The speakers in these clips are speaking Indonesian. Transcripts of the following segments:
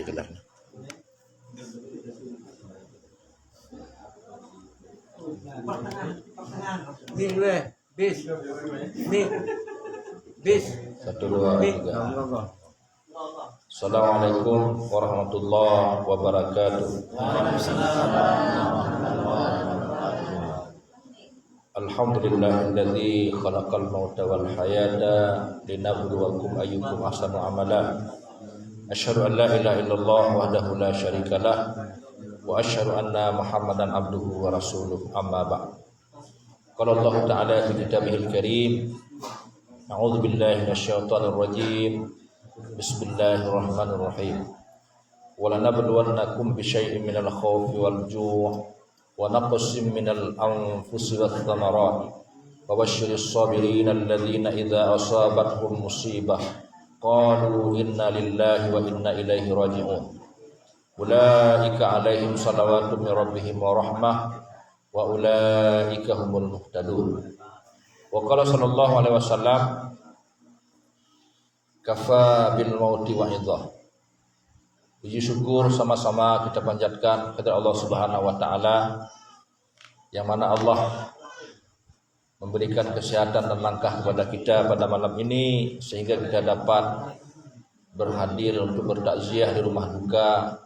dia gelarnya. Nih gue, bis. Nih. Bis. 1, 2, 3. Assalamualaikum warahmatullahi wabarakatuh. Alhamdulillahilladzi khalaqal mauta wal hayata linabluwakum ayyukum ahsanu amala. Asyhadu an la ilaha illallah wahdahu la syarikalah wa asyhadu anna Muhammadan abduhu wa rasuluh. Amma ba'd. Qala Allah Ta'ala fi kitabihil karim. A'udzu billahi minasyaitonir rajim. Bismillahirrahmanirrahim. Wa lanabluwannakum bisyai'in minal khaufi wal ju' wa naqsin minal anfusi wath thamarat. Wa basyyiris sabirin alladzina idza asabathum musibah qalu inna lillahi wa inna ilaihi raji'un. Ulaika alaihim salawatu min rabbihim wa rahmah wa ulaika humul muhtadun. Wa qala sallallahu alaihi wasallam kafa bil mauti wa idhah. Puji syukur sama-sama kita panjatkan kepada Allah Subhanahu wa taala yang mana Allah memberikan kesehatan dan langkah kepada kita pada malam ini sehingga kita dapat berhadir untuk bertakziah di rumah duka.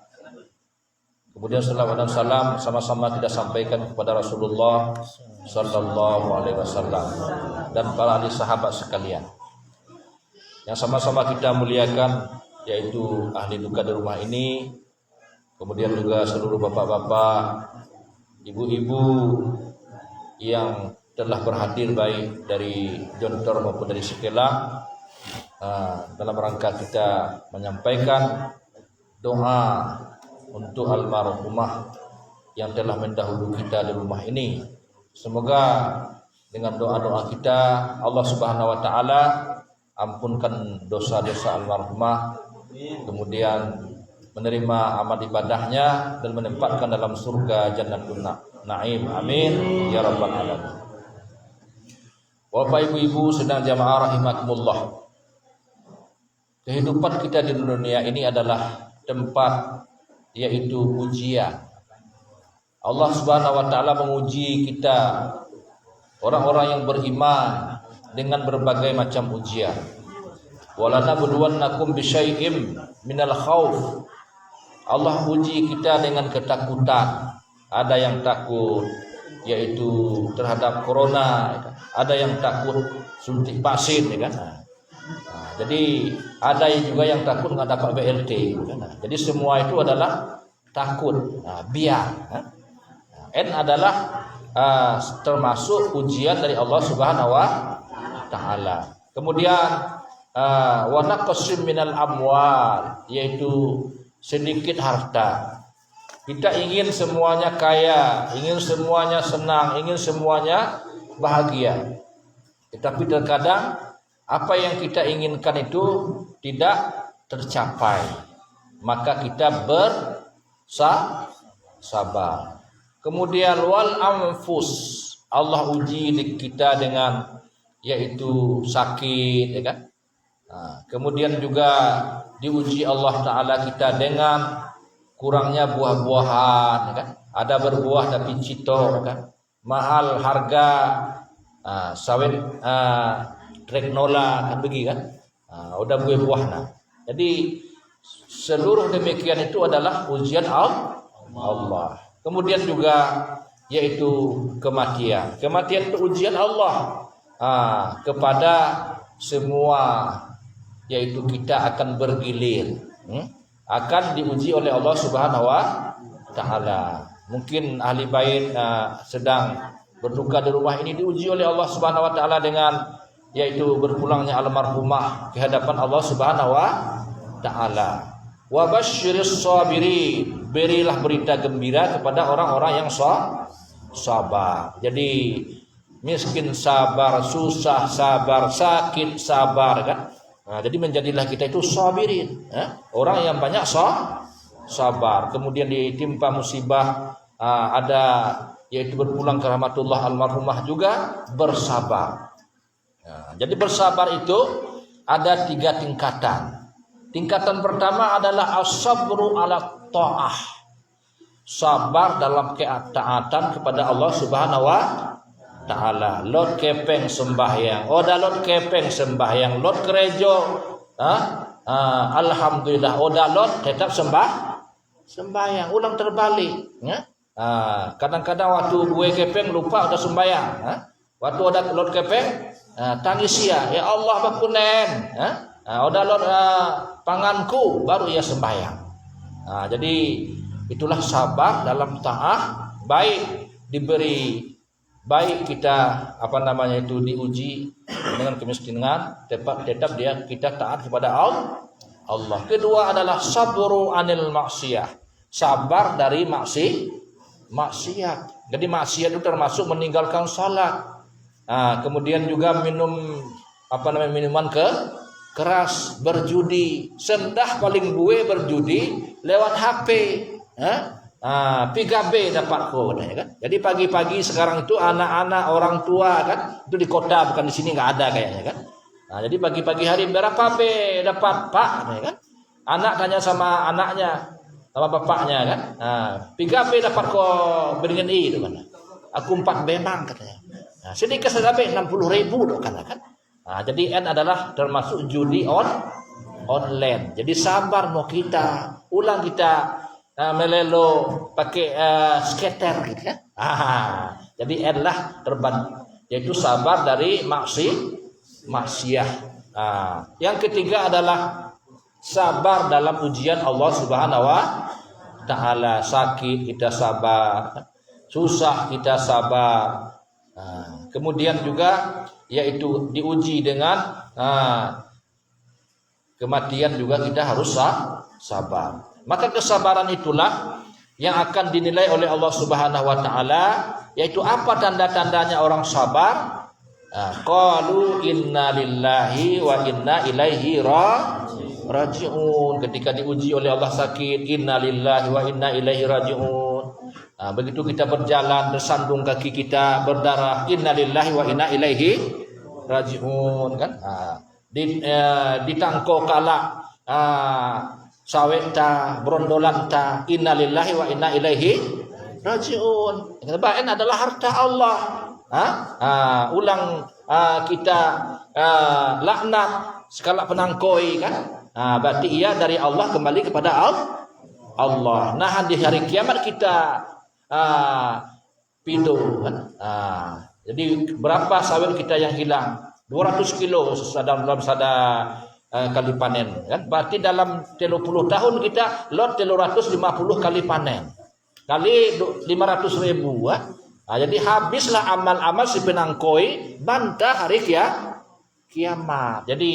Kemudian salawat dan salam sama-sama kita sampaikan kepada Rasulullah sallallahu alaihi wasallam dan para ahli sahabat sekalian. Yang sama-sama kita muliakan yaitu ahli duka di rumah ini, kemudian juga seluruh bapak-bapak, ibu-ibu yang telah berhadir baik dari Jontor maupun dari Sekelang dalam rangka kita menyampaikan doa untuk almarhumah yang telah mendahului kita di rumah ini. Semoga dengan doa-doa kita Allah Subhanahu wa taala ampunkan dosa-dosa almarhumah, kemudian menerima amal ibadahnya dan menempatkan dalam surga Jannatul Naim. Amin ya rabbal alamin. Bapak ibu-ibu sedang jamaah rahimakumullah. Kehidupan kita di dunia ini adalah tempat yaitu ujian. Allah Subhanahu wa taala menguji kita orang-orang yang beriman dengan berbagai macam ujian. Walanabluwannakum bisyai'im minal khauf. Allah uji kita dengan ketakutan. Ada yang takut yaitu terhadap corona, ada yang takut suntik vaksin, ya kan? Jadi ada juga yang takut nggak dapat BLT, kan? Jadi semua itu adalah takut. Biar. N adalah termasuk ujian dari Allah Subhanahu wa taala. Kemudian wa naqsim minal amwal, yaitu sedikit harta. Kita ingin semuanya kaya, ingin semuanya senang, ingin semuanya bahagia. Tetapi terkadang apa yang kita inginkan itu tidak tercapai. Maka kita bersabar. Kemudian wal anfus, Allah uji kita dengan yaitu sakit, ya kan? Kemudian juga diuji Allah Ta'ala kita dengan kurangnya buah-buahan, ya kan? Ada berbuah tapi cito, ya kan? Mahal harga sawit treknola kan begitu kan? Udah buah-buahna. Jadi seluruh demikian itu adalah ujian Allah. Kemudian juga yaitu kematian. Kematian itu ujian Allah kepada semua, yaitu kita akan bergilir, akan diuji oleh Allah Subhanahu wa taala. Mungkin ahli bait sedang berduka di rumah ini diuji oleh Allah Subhanahu wa taala dengan yaitu berpulangnya almarhumah ke hadapan Allah Subhanahu wa taala. Wa basyiris sabirin, berilah berita gembira kepada orang-orang yang sabar. Jadi miskin sabar, susah sabar, sakit sabar, kan? Jadi menjadilah kita itu sabirin, orang yang banyak sabar. Kemudian ditimpa musibah, ada yaitu berpulang ke rahmatullah almarhumah juga bersabar. Jadi bersabar itu ada 3 tingkatan. Tingkatan pertama adalah as-sabru ala ta'ah. Sabar dalam ketaatan kepada Allah Subhanahu wa taala. Lot kepeng sembahyang. Oda lot kepeng sembahyang. Lot gereja. Alhamdulillah. Oda lot tetap sembahyang. Ulang terbalik. Kadang-kadang waktu gue kepeng lupa udah sembahyang. Waktu ada lot kepeng tangis ya Allah bakunen. Oda lot panganku baru ia sembahyang. Jadi itulah sabar dalam taat, baik kita diuji dengan kemiskinan, tetap kita taat kepada Allah. Kedua adalah sabru anil maksiyah, sabar dari maksiat. Jadi maksiat itu termasuk meninggalkan salat. Kemudian juga minuman keras, berjudi, sendah paling gue berjudi lewat HP. 3B dapat kodenya kan. Jadi pagi-pagi sekarang itu anak-anak orang tua kan, itu di kota bukan di sini nggak ada kayaknya kan. Jadi pagi-pagi hari berapa B dapat Pak kan. Anak tanya sama anaknya, sama bapaknya kan. 3B dapat kok beringin I itu kan. Aku 4B mang katanya. Sini ke 60.000 tuh kan. Jadi N adalah termasuk judi online. Jadi sabar mau kita ulang kita melelo pakai skater gitu kan. Jadi N lah yaitu sabar dari maksiat. Yang ketiga adalah sabar dalam ujian Allah Subhanahu wa taala. Sakit kita sabar, susah kita sabar. Kemudian juga yaitu diuji dengan kematian juga kita harus sabar. Maka kesabaran itulah yang akan dinilai oleh Allah Subhanahu wa taala, yaitu apa tanda-tandanya orang sabar? Qalu inna lillahi wa inna ilaihi raji'un. Ketika diuji oleh Allah sakit, inna lillahi wa inna ilaihi raji'un. Begitu kita berjalan bersandung kaki kita berdarah, inna lillahi wa inna ilaihi raji'un kan. Ditangko kala saweta brondolanta, inna lillahi wa inna ilaihi raji'un. Kebahagiaan adalah harta Allah. Ulang kita laknat sekala penangkoi kan. Berarti ia dari Allah kembali kepada Allah. Nah di hari kiamat kita pido kan. Jadi berapa sawit kita yang hilang? 200 kilo dalam sada kali panen kan. Berarti dalam 30 tahun kita lot 350 kali panen. Kali 500.000 kan. Jadi habislah amal-amal si penangkoi bantah hari kiamat. Jadi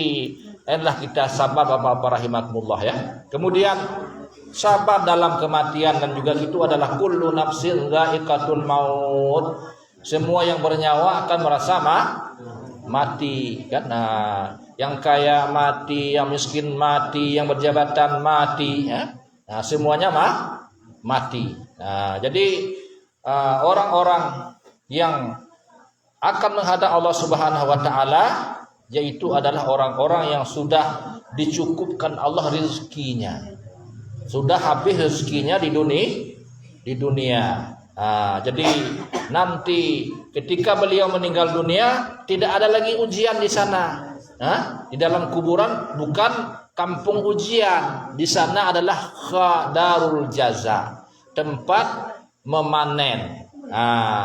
inilah kita sabar Bapak-bapak rahimakumullah ya. Kemudian sabar dalam kematian, dan juga itu adalah kullu nafsin dha'iqatul maut. Semua yang bernyawa akan merasa mati kan. Yang kaya mati, yang miskin mati, yang berjabatan mati ya. Semuanya mati. Jadi orang-orang yang akan menghadap Allah Subhanahu wa taala yaitu adalah orang-orang yang sudah dicukupkan Allah rezekinya. Sudah habis rezekinya di dunia. Jadi nanti ketika beliau meninggal dunia tidak ada lagi ujian di sana. Di dalam kuburan bukan kampung ujian. Di sana adalah darul jaza, tempat memanen.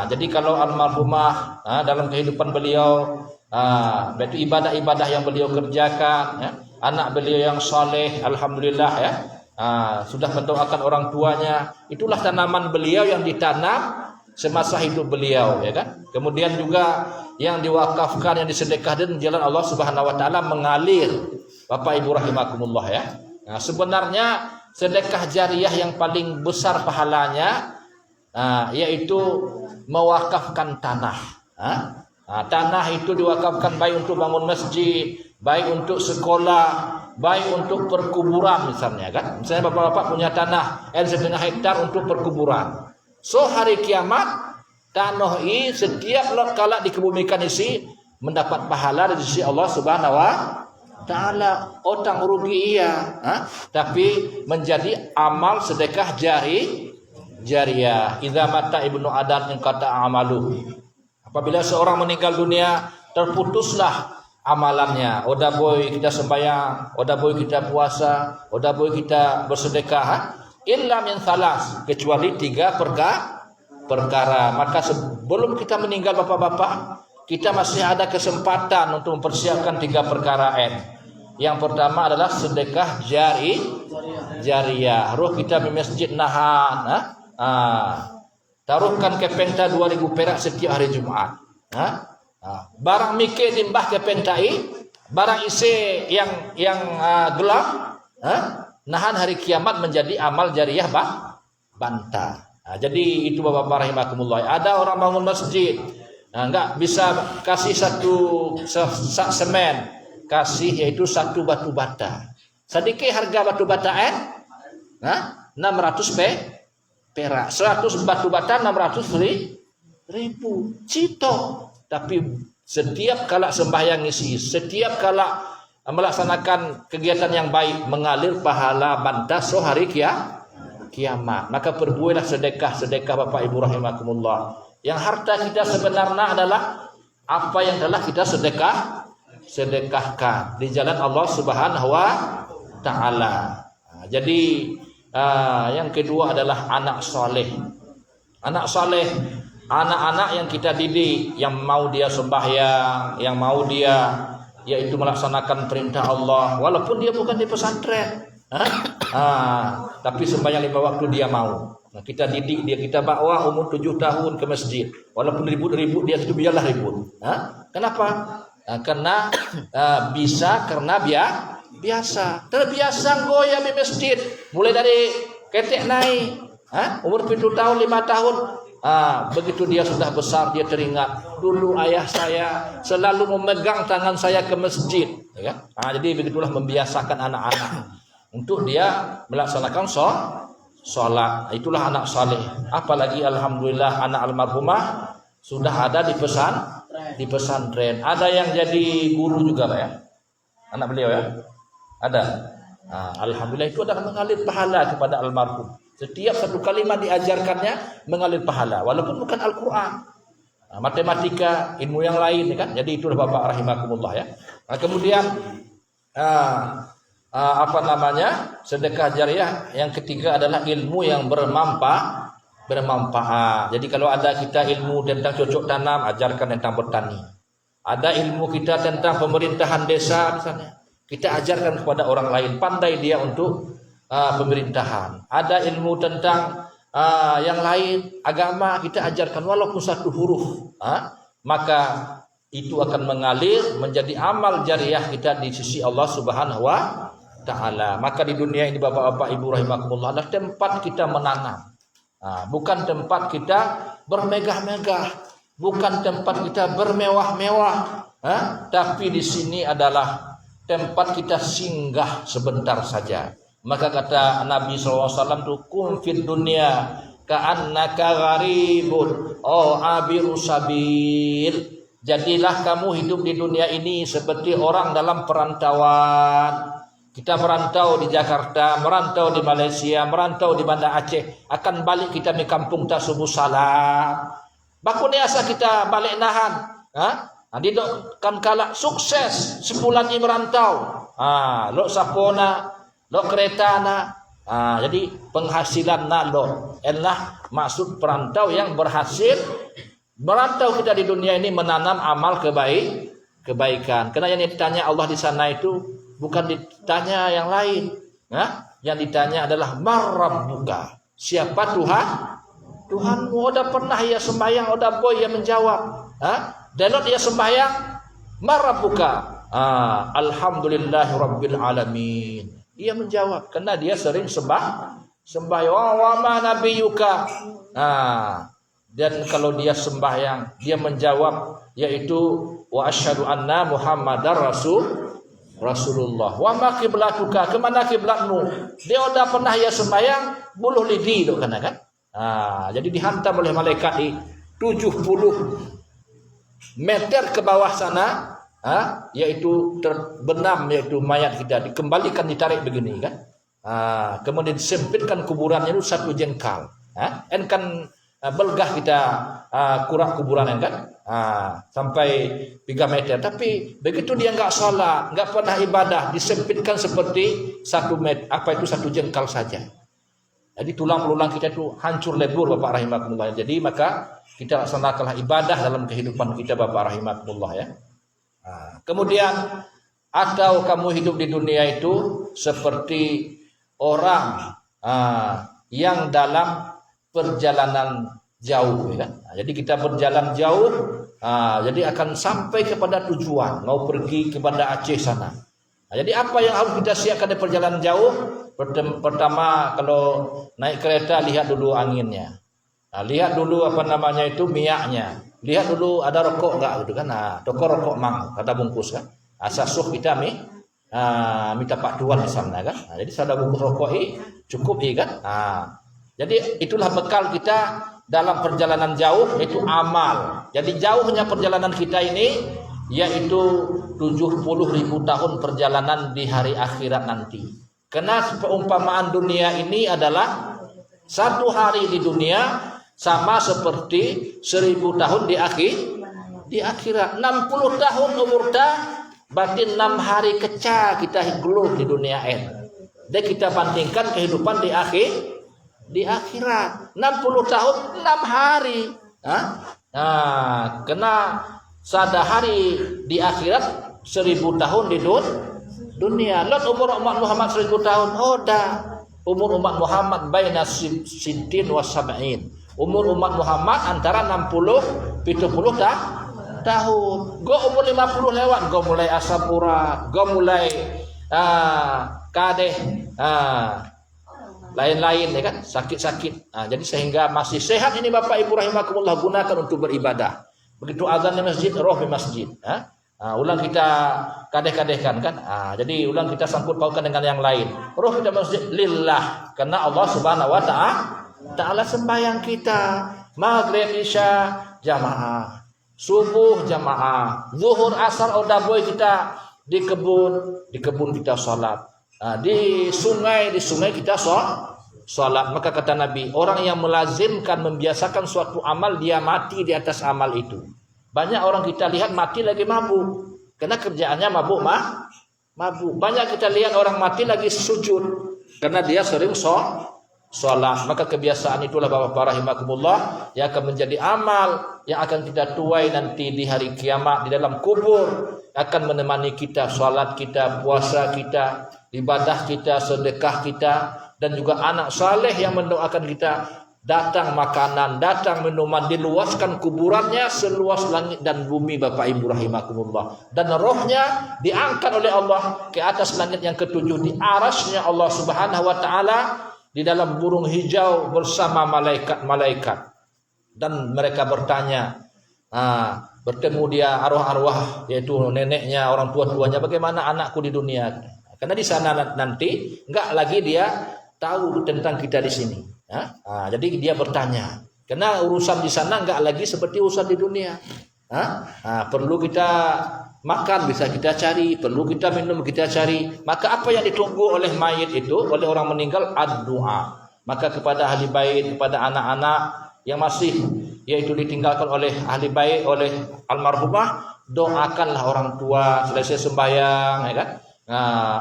Jadi kalau almarhumah dalam kehidupan beliau, itu ibadah-ibadah yang beliau kerjakan ya. Anak beliau yang saleh, alhamdulillah ya. Sudah mendoakan orang tuanya, itulah tanaman beliau yang ditanam semasa hidup beliau ya kan. Kemudian juga yang diwakafkan, yang disedekahkan jalan Allah Subhanahu wa taala mengalir. Bapak Ibu rahimakumullah ya. Sebenarnya sedekah jariyah yang paling besar pahalanya yaitu mewakafkan tanah. Tanah itu diwakafkan baik untuk bangun masjid, baik untuk sekolah, baik untuk perkuburan misalnya kan. Misalnya bapak-bapak punya tanah 1,5 hektar untuk perkuburan. So hari kiamat tanah ini setiap lot kala dikebumikan isi mendapat pahala dari sisi Allah Subhanahu wa Ta'ala. Otang rugi iya, tapi menjadi amal sedekah jariyah. Idza mata ibnu Adam yang kata amalu. Apabila seorang meninggal dunia, terputuslah amalannya. Oda boy kita sembahyang, oda boy kita puasa, oda boy kita bersedekah. Illa min salas, kecuali 3 perkara. Maka sebelum kita meninggal bapak-bapak, kita masih ada kesempatan untuk mempersiapkan 3 perkara. Yang pertama adalah sedekah jariyah. Roh kita di masjid nahan, taruhkan kepenta 2.000 perak setiap hari Jumat. Barang mikir limbah kepentai, barang isi yang gelap, nahan hari kiamat menjadi amal jariyah bantah. Jadi itu bapak-bapak rahimakumullah. Ada orang bangun masjid, enggak bisa kasih satu sak semen, kasih yaitu 1 batu bata. Sedikit harga batu bata 600 perak. 100 batu bata 600.000. Cito. Tapi setiap kala sembahyang isi, setiap kala melaksanakan kegiatan yang baik, mengalir pahala bantah hari kiamat. Maka perbuatlah sedekah Bapak Ibu rahimakumullah. Yang harta kita sebenarnya adalah apa yang telah kita sedekahkan di jalan Allah Subhanahu wa Ta'ala. Jadi yang kedua adalah anak soleh. Anak soleh, anak-anak yang kita didik, yang mau dia sembahyang, yang mau dia yaitu melaksanakan perintah Allah, walaupun dia bukan di pesantren, tapi sembahyang 5 waktu dia mau. Nah, kita didik dia, kita bawa umur 7 tahun ke masjid, walaupun ribut-ribut dia itu biarlah ribut. Kenapa? Karena biasa, terbiasa goyah di masjid, mulai dari ketek naik, umur 7 tahun, 5 tahun. Begitu dia sudah besar, dia teringat dulu ayah saya selalu memegang tangan saya ke masjid, ya? Jadi begitulah membiasakan anak-anak untuk dia melaksanakan sholat. Itulah anak saleh. Apalagi alhamdulillah anak almarhumah sudah ada di pesantren. Ada yang jadi guru juga Pak ya, anak beliau ya, ada. Alhamdulillah itu adalah mengalir pahala kepada almarhum. Setiap satu kalimat diajarkannya mengalir pahala, walaupun bukan Al-Quran, matematika, ilmu yang lain, kan? Jadi itulah Bapak rahimakumullah ya. Kemudian sedekah jariyah yang ketiga adalah ilmu yang bermanfaat. Jadi kalau ada kita ilmu tentang cocok tanam, ajarkan tentang bertani. Ada ilmu kita tentang pemerintahan desa misalnya, kita ajarkan kepada orang lain, pandai dia untuk pemerintahan. Ada ilmu tentang yang lain, agama, kita ajarkan walaupun 1 huruf, maka itu akan mengalir menjadi amal jariyah kita di sisi Allah Subhanahu wa Ta'ala. Maka di dunia ini Bapak-bapak Ibu rahimakumullah adalah tempat kita menanam, bukan tempat kita bermegah-megah, bukan tempat kita bermewah-mewah, tapi di sini adalah tempat kita singgah sebentar saja. Maka kata Nabi SAW itu, kum fid dunya ka'annaka gharibun abiru sabil. Jadilah kamu hidup di dunia ini seperti orang dalam perantauan. Kita merantau di Jakarta, merantau di Malaysia, merantau di Banda Aceh, akan balik kita di kampung tak subuh salam. Baku niasa kita balik nahan. Nanti kan kala sukses sebulan ini merantau. Lo sapona, lo kereta na, jadi penghasilan na lo, elah maksud perantau yang berhasil. Merantau kita di dunia ini menanam amal kebaikan. Karena yang ditanya Allah di sana itu bukan ditanya yang lain, yang ditanya adalah marabbuka, siapa Tuhanmu. Udah pernah ya sembahyang, udah boy ya menjawab, Delot ya sembahyang, marabbuka, alhamdulillahi rabbil alamin. Dia menjawab karena dia sering sembahyang. Wa ma nabiyuka. Dan kalau dia sembahyang, dia menjawab yaitu wa asyhadu anna muhammadar rasulullah. Wa ma qiblatuka, kemana kiblatmu? Dia udah pernah ya sembahyang, buluh lidi do kan. Jadi dihantam oleh malaikat di 70 meter ke bawah sana, yaitu terbenam, yaitu mayat kita dikembalikan, ditarik begini kan. Kemudian disempitkan kuburannya itu 1 jengkal. Kan belgah kita kurak kuburan kan, sampai 3 meter. Tapi begitu dia nggak sholat, nggak pernah ibadah, disempitkan seperti 1 meter, 1 jengkal saja. Jadi tulang belulang kita itu hancur lebur, Bapak rahimakumullah. Jadi maka kita laksanakanlah ibadah dalam kehidupan kita, Bapak rahimakumullah ya. Kemudian atau kamu hidup di dunia itu seperti orang yang dalam perjalanan jauh ya kan? Jadi kita berjalan jauh, jadi akan sampai kepada tujuan, mau pergi kepada Aceh sana. Jadi apa yang harus kita siapkan di perjalanan jauh? Pertama, kalau naik kereta lihat dulu anginnya, lihat dulu minyaknya, lihat dulu ada rokok enggak gitu kan. Toko rokok mang ada bungkus kan, asasuh kita minta Pak Tuan di sana kan. Jadi ada bungkus rokok cukup kan. Jadi itulah bekal kita dalam perjalanan jauh, yaitu amal. Jadi jauhnya perjalanan kita ini yaitu 70.000 tahun perjalanan di hari akhirat nanti. Karena peumpamaan dunia ini adalah 1 hari di dunia sama seperti 1000 tahun di akhirat. 60 tahun umur dah, berarti 6 hari keca kita geluh di dunia Dan kita bandingkan kehidupan di akhirat 60 tahun 6 hari. Kena sada hari di akhirat 1000 tahun di dunia. Lot umur umat Muhammad 1000 tahun. Umur umat Muhammad baina sintin wa sab'in. Umur umat Muhammad antara 60 70 tahun. Go umur 50 lewat, go mulai asam urat, go mulai kadeh, lain-lain ya kan, sakit-sakit. Jadi sehingga masih sehat ini Bapak Ibu rahimakumullah, gunakan untuk beribadah. Begitu azan di masjid, roh di masjid. Ulang kita kadeh-kadehkan kan. Jadi ulang kita sangkut pautkan dengan yang lain. Roh kita masjid lillah, karena Allah Subhanahu wa taala sembahyang kita. Maghrib isya jamaah, subuh jamaah, zuhur asar odaboy kita di kebun kita salat. Di sungai kita salat. Maka kata Nabi, orang yang melazimkan membiasakan suatu amal, dia mati di atas amal itu. Banyak orang kita lihat mati lagi mabuk, karena kerjaannya mabuk. Banyak kita lihat orang mati lagi sujud, karena dia sering sholat. Maka kebiasaan itulah Bapak rahimakumullah yang akan menjadi amal yang akan kita tuai nanti di hari kiamat, di dalam kubur, akan menemani kita, sholat kita, puasa kita, ibadah kita, sedekah kita, dan juga anak saleh yang mendoakan kita. Datang makanan, datang minuman, diluaskan kuburannya seluas langit dan bumi Bapak Ibu rahimakumullah. Dan rohnya diangkat oleh Allah ke atas langit yang ketujuh, di arasnya Allah Subhanahu wa taala, di dalam burung hijau bersama malaikat-malaikat. Dan mereka bertanya, bertemu dia arwah-arwah, yaitu neneknya, orang tua-tuanya, bagaimana anakku di dunia? Karena di sana nanti enggak lagi dia tahu tentang kita di sini. Jadi dia bertanya, karena urusan di sana enggak lagi seperti urusan di dunia. Perlu kita makan bisa kita cari, perlu kita minum kita cari. Maka apa yang ditunggu oleh mayit itu, oleh orang meninggal, ad-doa. Maka kepada ahli bait, kepada anak-anak yang masih yaitu ditinggalkan oleh ahli bait, oleh almarhumah, doakanlah orang tua selesai sembahyang, ya kan?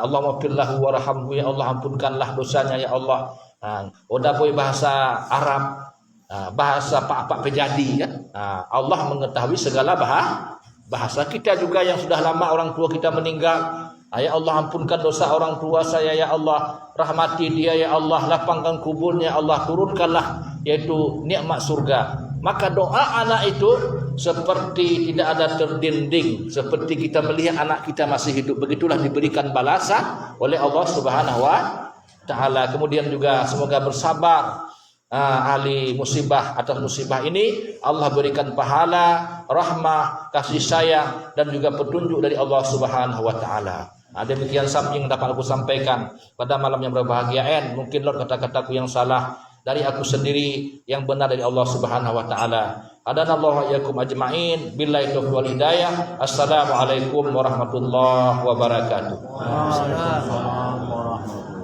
Allahumma firlahu warhamhu, ya Allah ampunkanlah dosanya ya Allah. Udah boy bahasa Arab, bahasa pak pejadi kan. Allah mengetahui segala bahasa. Kita juga yang sudah lama orang tua kita meninggal, ya Allah ampunkan dosa orang tua saya ya Allah, rahmati dia ya Allah, lapangkan kuburnya Allah, turunkanlah yaitu nikmat surga. Maka doa anak itu seperti tidak ada terdinding, seperti kita melihat anak kita masih hidup, begitulah diberikan balasan oleh Allah Subhanahu wa taala. Kemudian juga semoga bersabar ahli musibah atas musibah ini, Allah berikan pahala, rahmah, kasih sayang, dan juga petunjuk dari Allah Subhanahu wa taala. Demikian yang dapat aku sampaikan pada malam yang berbahagia. Mungkin kata-kataku yang salah dari aku sendiri, yang benar dari Allah Subhanahu wa taala. Hadanallahu wa iyyakum ajma'in. Billahi taufiq wal hidayah. Assalamualaikum warahmatullahi wabarakatuh. Waalaikumsalam warahmatullahi wabarakatuh.